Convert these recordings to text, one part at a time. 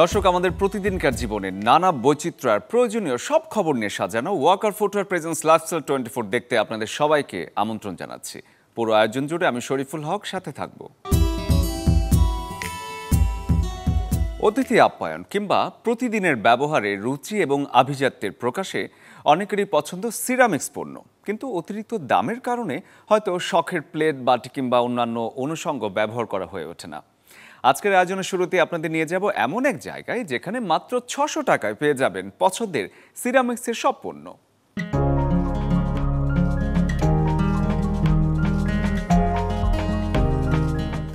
দর্শক, আমাদের প্রতিদিনকার জীবনে নানা বৈচিত্র্য আর প্রয়োজনীয় সব খবর নিয়ে সাজানো ওয়াকার ফুটওয়্যার প্রেজেন্স লাইফস্টাইল 24 দেখতে আপনাদের সবাইকে আমন্ত্রণ জানাচ্ছি। পুরো আয়োজন জুড়ে আমি শরীফুল হক সাথে থাকব। অতিথি আপ্যায়ন কিংবা প্রতিদিনের ব্যবহারে রুচি এবং আভিজাত্যের প্রকাশে অনেকেরই পছন্দ সিরামিক্স পণ্য, কিন্তু অতিরিক্ত দামের কারণে হয়তো শখের প্লেট, বাটি কিংবা অন্যান্য অনুষঙ্গ ব্যবহার করা হয়ে ওঠে না। আজকের আয়োজনের শুরুতে আপনাদের নিয়ে যাব এমন এক জায়গায় যেখানে মাত্র ৬০০ টাকায় পেয়ে যাবেন পছন্দের সিরামিক্সের সব পণ্য।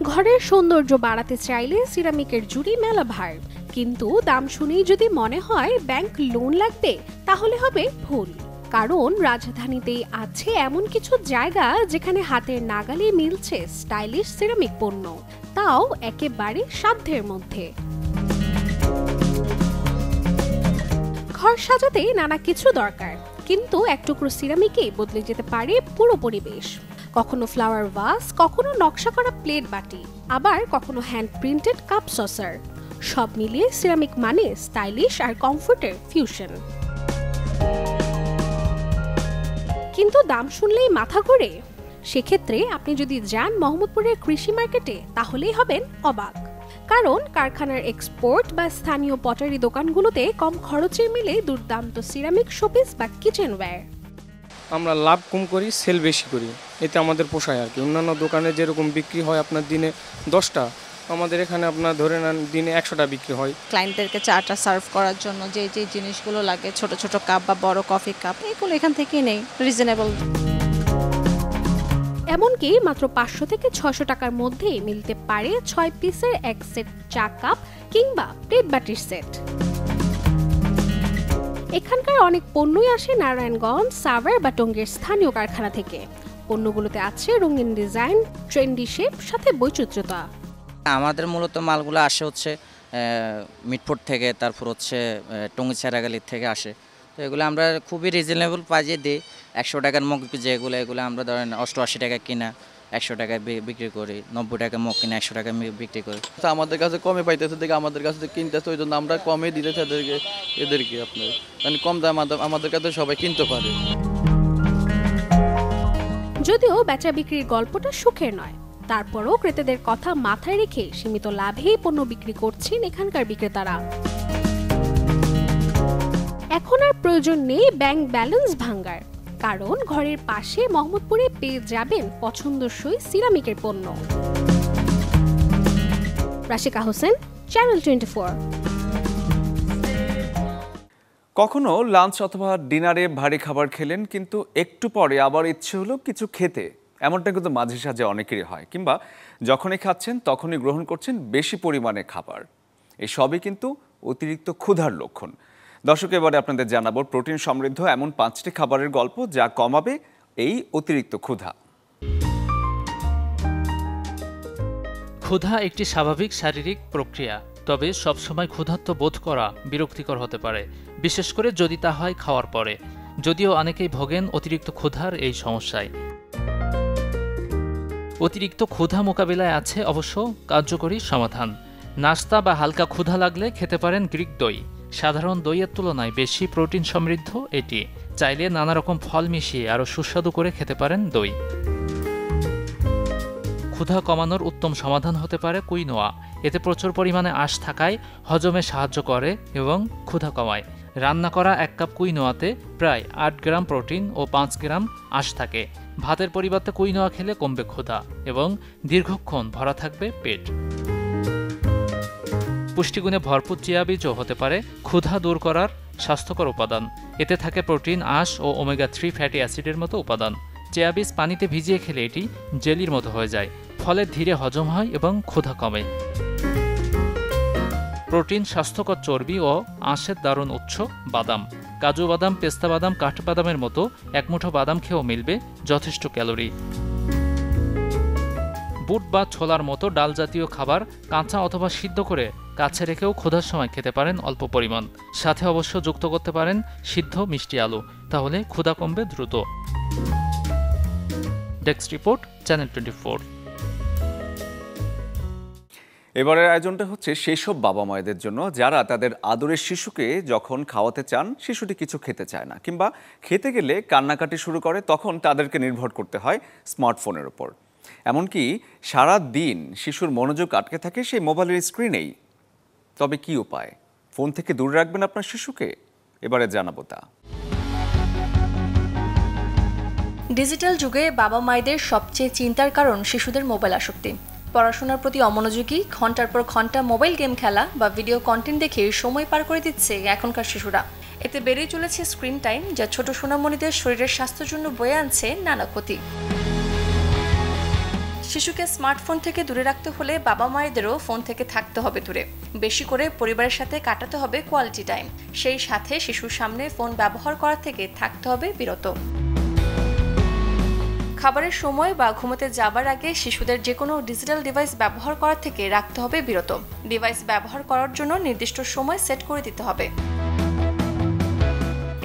ঘরের সৌন্দর্য বাড়াতে চাইলে সিরামিকের জুড়ি মেলা ভার, কিন্তু দাম শুনেই যদি মনে হয় ব্যাংক লোন লাগবে তাহলে হবে ভুল। কারণ রাজধানীতেই আছে এমন কিছু জায়গা যেখানে হাতের নাগালে মিলছে স্টাইলিশ সিরামিক পণ্য, তাও একেবারে সাধ্যের মধ্যে। ঘর সাজাতে নানা কিছু দরকার, কিন্তু এক টুকরো সিরামিকেই বদলে যেতে পারে পুরো পরিবেশ। কখনো ফ্লাওয়ার ভাস, কখনো নকশা করা প্লেট বাটি, আবার কখনো হ্যান্ড প্রিন্টেড কাপ সসার। সব মিলিয়ে সিরামিক মানে স্টাইলিশ আর কমফোর্টের ফিউশন। কিন্তু দাম শুনলেই মাথা ঘোরে। সেক্ষেত্রে আপনি যদি যান মোহাম্মদপুরের কৃষি মার্কেটে তাহলেই হবেন অবাক। কারণ কারখানার এক্সপোর্ট বা স্থানীয় পটারি দোকানগুলোতে কম খরচের মিলে দুর্দান্ত সিরামিক শোপিস বা কিচেনওয়্যার। আমরা লাভ কম করি, সেল বেশি করি, এতে আমাদের পোষায় আর কি। অন্যান্য দোকানে যেরকম বিক্রি হয় আপনার দিনে 10টা, আমাদের এখানে আপনার ধরে নেন দিনে 100টা বিক্রি হয়। ক্লায়েন্টদেরকে চাটা সার্ভ করার জন্য যে যে জিনিসগুলো লাগে, ছোট ছোট কাপ বা বড় কফি কাপ, এগুলো এখান থেকেই নেই, রিজনেবল। এমনকি মাত্র 500 থেকে 600 টাকার মধ্যেই মিলতে পারে 6 পিসের এক সেট চা কাপ কিংবা প্লেট বাটির সেট। এখানকার অনেক পণ্যই আসে নারায়ণগঞ্জ, সাভার বা টঙ্গীর স্থানীয় কারখানা থেকে। পণ্যগুলোতে আছে রঙিন ডিজাইন, ট্রেন্ডি শেপ, সাথে বৈচিত্র্যতা। আমাদের মূলত মালগুলো আসে হচ্ছে মিটফোর্ড থেকে, তারপর হচ্ছে টঙ্গী চেরাগালির থেকে আসে। তো এগুলো আমরা খুবই রিজনেবল প্রাইজে দিই। 100 টাকার মগ যেগুলো, এগুলো আমরা ধরেন 88 টাকা কিনা 100 টাকায় বিক্রি করি, 90 টাকা মগ কিনা 100 টাকা বিক্রি করি। আমাদের কাছে কমে পাইতেছে দেখে আমাদের কাছে কিনতেছে, ওই জন্য আমরা কমে দিতেছি এদেরকে আপনার, মানে কম দাম আমাদের কাছে সবাই কিনতে পারে। যদিও বেচা বিক্রির গল্পটা সুখের নয়, তারপরও ক্রেতাদের কথা মাথায় রেখে সীমিত লাভেই পণ্য বিক্রি করছেন এখানকার বিক্রেতারা। এখন আর প্রয়োজন নেই ব্যাংক ব্যালেন্স ভাঙার, কারণ ঘরের পাশে মোহাম্মদপুরে পেয়ে যাবেন পছন্দসই সিরামিকের পণ্য। রাশিকা হোসেন, চ্যানেল 24। কখনো লাঞ্চ অথবা ডিনারে ভারী খাবার খেলেন, কিন্তু একটু পরে আবার ইচ্ছে হলো কিছু খেতে। এমনটা কিন্তু মাঝে সাঝে অনেকেরই হয়, কিংবা যখনই খাচ্ছেন তখনই গ্রহণ করছেন বেশি পরিমাণে খাবার। এই সবই কিন্তু অতিরিক্ত ক্ষুধার লক্ষণ। দর্শক, এবারে আপনাদের জানাবো প্রোটিন সমৃদ্ধ এমন 5টি খাবারের গল্প যা কমাবে এই অতিরিক্ত ক্ষুধা। ক্ষুধা একটি স্বাভাবিক শারীরিক প্রক্রিয়া, তবে সবসময় ক্ষুধার্ত বোধ করা বিরক্তিকর হতে পারে, বিশেষ করে যদি তা হয় খাওয়ার পরে। যদিও অনেকেই ভোগেন অতিরিক্ত ক্ষুধার এই সমস্যায়। অতিরিক্ত ক্ষুধা মোকাবিলায় আছে অবশ্য কার্যকরী সমাধান। নাস্তা বা হালকা ক্ষুধা লাগলে খেতে পারেন গ্রিক দই। সাধারণ দইয়ের তুলনায় বেশি প্রোটিন সমৃদ্ধ এটি। চাইলে নানা রকম ফল মিশিয়ে আরও সুস্বাদু করে খেতে পারেন দই। ক্ষুধা কমানোর উত্তম সমাধান হতে পারে কুইনোয়া। এতে প্রচুর পরিমাণে আঁশ থাকায় হজমে সাহায্য করে এবং ক্ষুধা কমায়। রান্না করা 1 কাপ কুইনোয়াতে প্রায় 8 গ্রাম প্রোটিন ও 5 গ্রাম আঁশ থাকে। ভাতের পরিবর্তে কুইনোয়া খেলে কমবে ক্ষুধা এবং দীর্ঘক্ষণ ভরা থাকবে পেট। পুষ্টিগুণে ভরপুর চিয়া বীজও হতে পারে ক্ষুধা দূর করার স্বাস্থ্যকর উপাদান। এতে থাকে প্রোটিন, আঁশ ও ওমেগা 3 ফ্যাটি অ্যাসিডের মতো উপাদান। চিয়া বীজ পানিতে ভিজিয়ে খেলে এটি জেলির মতো হয়ে যায়, ফলে ধীরে হজম হয় এবং ক্ষুধা কমে। প্রোটিন, স্বাস্থ্যকর চর্বি ও আঁশের দারুণ উৎস বাদাম। কাজু বাদাম, পেস্তা বাদাম, কাঠবাদামের মতো এক মুঠো বাদাম খেয়েও মিলবে যথেষ্ট ক্যালোরি। বুট বা ছোলার মতো ডাল জাতীয় খাবার কাঁচা অথবা সিদ্ধ করে কাছে রেখেও ক্ষুধার সময় খেতে পারেন অল্প পরিমাণ। সাথে অবশ্য যুক্ত করতে পারেন সিদ্ধ মিষ্টি আলু, তাহলে ক্ষুধা কমবে দ্রুত। Desk report, channel 24। এবারের আয়োজনটা হচ্ছে সেই সব বাবা মায়েদের জন্য যারা তাদের আদরের শিশুকে যখন খাওয়াতে চান শিশুটি কিছু খেতে চায় না, কিংবা খেতে গেলে কান্নাকাটি শুরু করে, তখন তাদেরকে নির্ভর করতে হয় স্মার্টফোনের উপর। এমনকি সারা দিন শিশুর মনোযোগ আটকে থাকে সেই মোবাইলের স্ক্রিনেই। তবে কি উপায়? ফোন থেকে দূরে রাখবেন আপনার শিশুকে? এবারে জানাবো তা। ডিজিটাল যুগে বাবা মায়েদের সবচেয়ে চিন্তার কারণ শিশুদের মোবাইল আসক্তি। পড়াশোনার প্রতি অমনোযোগী, ঘন্টার পর ঘন্টা মোবাইল গেম খেলা বা ভিডিও কন্টেন্ট দেখে সময় পার করে দিচ্ছে এখনকার শিশুরা। এতে বেড়েই চলেছে স্ক্রিন টাইম, যা ছোট সোনামণিদের শরীরের স্বাস্থ্যের জন্য বয়ে আনছে নানা ক্ষতি। শিশুকে স্মার্টফোন থেকে দূরে রাখতে হলে বাবা মায়েদেরও ফোন থেকে থাকতে হবে দূরে। বেশি করে পরিবারের সাথে কাটাতে হবে কোয়ালিটি টাইম। সেই সাথে শিশুর সামনে ফোন ব্যবহার করা থেকে থাকতে হবে বিরত। খাবারের সময় বা ঘুমোতে যাবার আগে শিশুদের যে কোনো ডিজিটাল ডিভাইস ব্যবহার করা থেকে রাখতে হবে বিরত। ডিভাইস ব্যবহার করার জন্য নির্দিষ্ট সময় সেট করে দিতে হবে।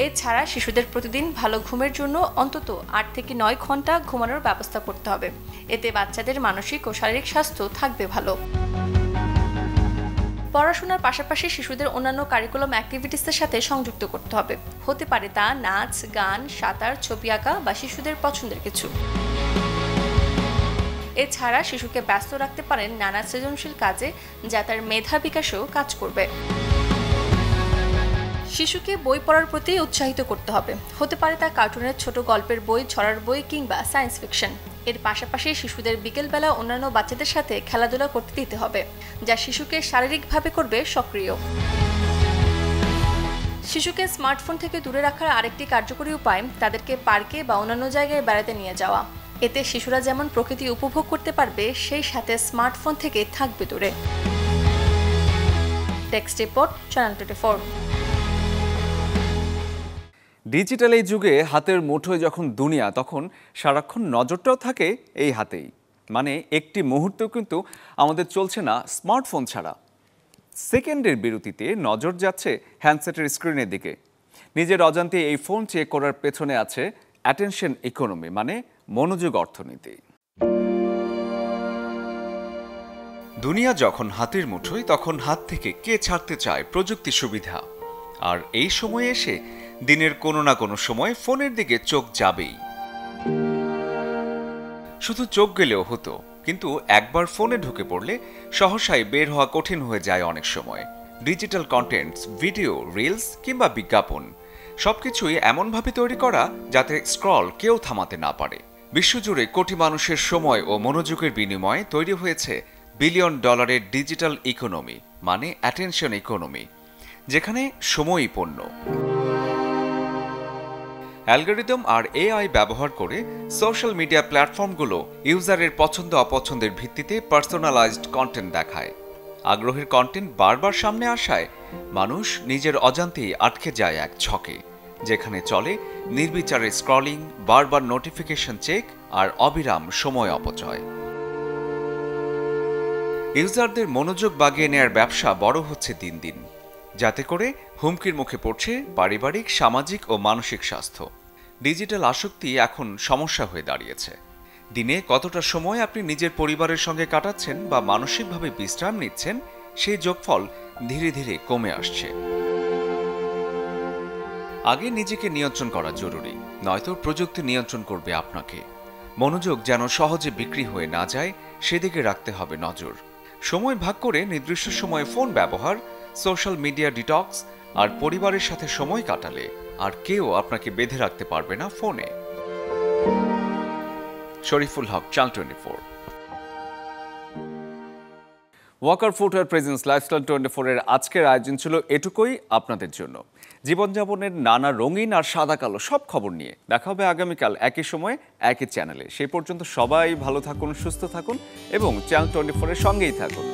এছাড়া শিশুদের প্রতিদিন ভালো ঘুমের জন্য অন্তত 8 থেকে 9 ঘন্টা ঘুমানোর ব্যবস্থা করতে হবে। এতে বাচ্চাদের মানসিক ও শারীরিক স্বাস্থ্য থাকবে ভালো। পড়াশোনার পাশাপাশি শিশুদের অন্যান্য কারিকুলাম অ্যাক্টিভিটিসের সাথে সংযুক্ত করতে হবে। হতে পারে তা নাচ, গান, সাঁতার, ছবি আঁকা বা শিশুদের পছন্দের কিছু। এছাড়া শিশুকে ব্যস্ত রাখতে পারেন নানা সৃজনশীল কাজে, যা তার মেধা বিকাশেও কাজ করবে। শিশুকে বই পড়ার প্রতি উৎসাহিত করতে হবে। হতে পারে তা কার্টুনের ছোট গল্পের বই, ছড়ার বই কিংবা সায়েন্স ফিকশন। এর পাশাপাশি শিশুদের বিকেলবেলা অন্যান্য বাচ্চাদের সাথে খেলাধুলা করতে দিতে হবে, যা শিশুকে শারীরিকভাবে করবে সক্রিয়। শিশুকে স্মার্টফোন থেকে দূরে রাখার আরেকটি কার্যকরী উপায় তাদেরকে পার্কে বা অন্যান্য জায়গায় বেড়াতে নিয়ে যাওয়া। এতে শিশুরা যেমন প্রকৃতি উপভোগ করতে পারবে, সেই সাথে স্মার্টফোন থেকে থাকবে দূরে। Text report, channel 24। ডিজিটাল এই যুগে হাতের মুঠোয় যখন দুনিয়া, তখন সারাক্ষণ নজরটাও থাকে এই হাতেই। মানে একটি মুহূর্তেও কিন্তু আমাদের চলছে না স্মার্টফোন ছাড়া। সেকেন্ডের বিরতিতে নজর যাচ্ছে হ্যান্ডসেটের স্ক্রিনের দিকে। নিজের অজান্তে এই ফোন চেক করার পেছনে আছে অ্যাটেনশন ইকোনমি, মানে মনোযোগ অর্থনীতি। দুনিয়া যখন হাতের মুঠোয়, তখন হাত থেকে কে ছাড়তে চায় প্রযুক্তি সুবিধা। আর এই সময়ে এসে দিনের কোনো না কোনো সময় ফোনের দিকে চোখ যাবেই। শুধু চোখ গেলেও হতো, কিন্তু একবার ফোনে ঢুকে পড়লে সহসাই বের হওয়া কঠিন হয়ে যায় অনেক সময়। ডিজিটাল কন্টেন্টস, ভিডিও, রিলস কিংবা বিজ্ঞাপন সবকিছুই এমনভাবে তৈরি করা যাতে স্ক্রল কেউ থামাতে না পারে। বিশ্বজুড়ে কোটি মানুষের সময় ও মনোযোগের বিনিময়ে তৈরি হয়েছে বিলিয়ন ডলারের ডিজিটাল ইকোনমি, মানে অ্যাটেনশন ইকোনমি, যেখানে সময়ই পণ্য। অ্যালগরিদম আর এআই ব্যবহার করে সোশ্যাল মিডিয়া প্ল্যাটফর্মগুলো ইউজারের পছন্দ অপছন্দের ভিত্তিতে পার্সোনালাইজড কন্টেন্ট দেখায়। আগ্রহের কন্টেন্ট বারবার সামনে আসায় মানুষ নিজের অজান্তেই আটকে যায় এক ছকে, যেখানে চলে নির্বিচারে স্ক্রলিং, বারবার নোটিফিকেশন চেক আর অবিরাম সময় অপচয়। ইউজারদের মনোযোগ বাগিয়ে নেয়ার ব্যবসা বড় হচ্ছে দিন দিন, যাতে করে হুমকির মুখে পড়ছে পারিবারিক, সামাজিক ও মানসিক স্বাস্থ্য। ডিজিটাল আসক্তি এখন সমস্যা হয়ে দাঁড়িয়েছে। দিনে কতটা সময় আপনি নিজের পরিবারের সঙ্গে কাটাচ্ছেন বা মানসিকভাবে বিশ্রাম নিচ্ছেন, সেই যোগফল ধীরে ধীরে কমে আসছে। আগে নিজেকে নিয়ন্ত্রণ করা জরুরি, নয়তো প্রযুক্তি নিয়ন্ত্রণ করবে আপনাকে। মনোযোগ যেন সহজে বিক্রি হয়ে না যায়, সেদিকে রাখতে হবে নজর। সময় ভাগ করে নির্দিষ্ট সময়ে ফোন ব্যবহার, সোশ্যাল মিডিয়া ডিটক্স আর পরিবারের সাথে সময় কাটালে আর কেউ আপনাকে বেঁধে রাখতে পারবে না ফোনে। Shariful Haque, channel 24। Walker footwear presence lifestyle 24 এর আজকের আয়োজন ছিল এটুকুই আপনাদের জন্য। জীবনযাপনের নানা রঙিন আর সাদা কালো সব খবর নিয়ে দেখা হবে আগামীকাল একই সময়ে একই চ্যানেলে। সেই পর্যন্ত সবাই ভালো থাকুন, সুস্থ থাকুন এবং চ্যানেল 24 এর সঙ্গেই থাকুন।